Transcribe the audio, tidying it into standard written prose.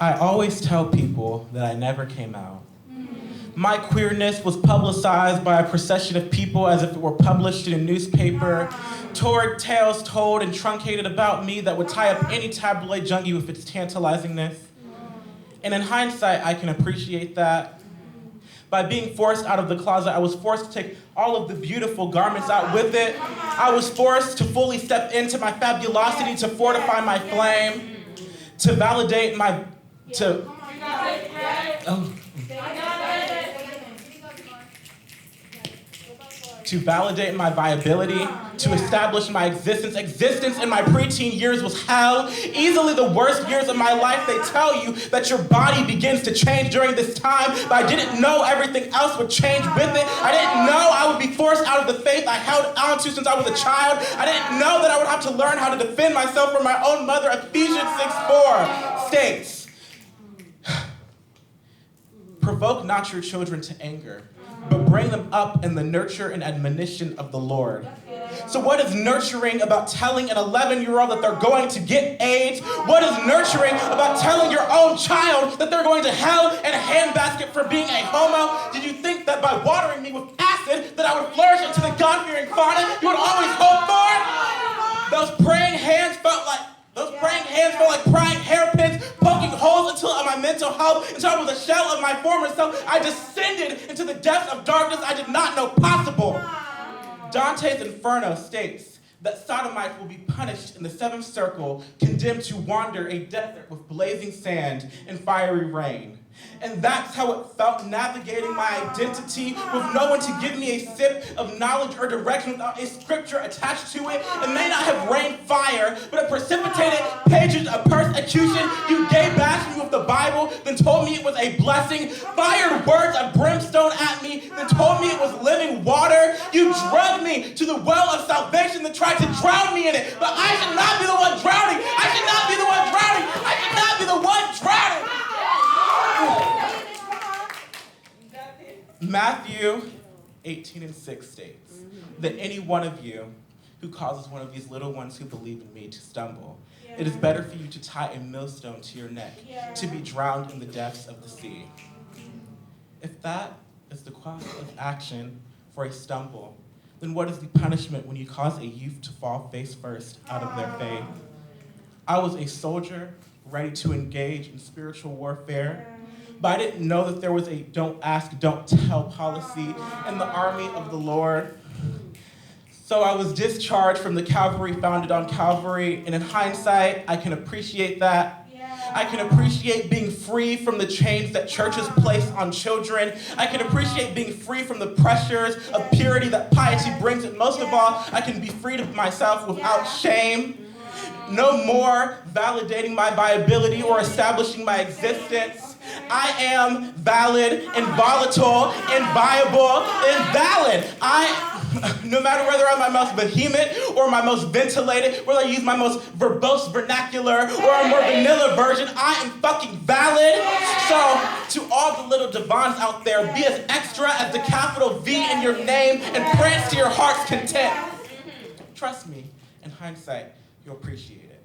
I always tell people that I never came out. My queerness was publicized by a procession of people as if it were published in a newspaper. Torrid tales told and truncated about me that would tie up any tabloid junkie with its tantalizingness. And in hindsight, I can appreciate that. By being forced out of the closet, I was forced to take all of the beautiful garments out with it. I was forced to fully step into my fabulosity, to fortify my flame, to validate my... to validate my viability, to establish my existence. Existence in my preteen years was hell, easily the worst years of my life. They tell you that your body begins to change during this time, but I didn't know everything else would change with it. I didn't know I would be forced out of the faith I held on to since I was a child. I didn't know that I would have to learn how to defend myself from my own mother. Ephesians 6:4 states, provoke not your children to anger, but bring them up in the nurture and admonition of the Lord. So what is nurturing about telling an 11-year-old that they're going to get AIDS? What is nurturing about telling your own child that they're going to hell in a handbasket for being a homo? Did you think that by watering me with acid that I would flourish into the God-fearing fauna you would always hope for? Those praying hands felt like prying hairpins, poking holes into my mental health, until I was a shell of my former self. I descended into the depths of darkness I did not know possible. Dante's Inferno states that sodomites will be punished in the seventh circle, condemned to wander a desert with blazing sand and fiery rain. And that's how it felt navigating my identity with no one to give me a sip of knowledge or direction without a scripture attached to it. It may not have rained fire, but it precipitated pages of persecution. You gay bashed me with the Bible, then told me it was a blessing, fired words of brimstone at me, then told me it was living water. You drugged me to the well of salvation, then tried to drown me in it. But I should not be the one drowning. I should not be the one drowning. I should not be the one drowning. Matthew 18:6 states that any one of you who causes one of these little ones who believe in me to stumble, it is better for you to tie a millstone to your neck, to be drowned in the depths of the sea. If that is the cost of action for a stumble, then what is the punishment when you cause a youth to fall face first out of their faith? I was a soldier ready to engage in spiritual warfare, but I didn't know that there was a don't ask, don't tell policy in the army of the Lord. So I was discharged from the cavalry founded on Calvary, and in hindsight, I can appreciate that. I can appreciate being free from the chains that churches place on children. I can appreciate being free from the pressures of purity that piety brings, and most of all, I can be free of myself without shame. No more validating my viability or establishing my existence. I am valid and volatile and viable and valid. No matter whether I'm my most vehement or my most ventilated, whether I use my most verbose vernacular or a more vanilla version, I am fucking valid. So to all the little DeVons out there, be as extra as the capital V in your name and prance to your heart's content. Trust me, in hindsight, you'll appreciate it.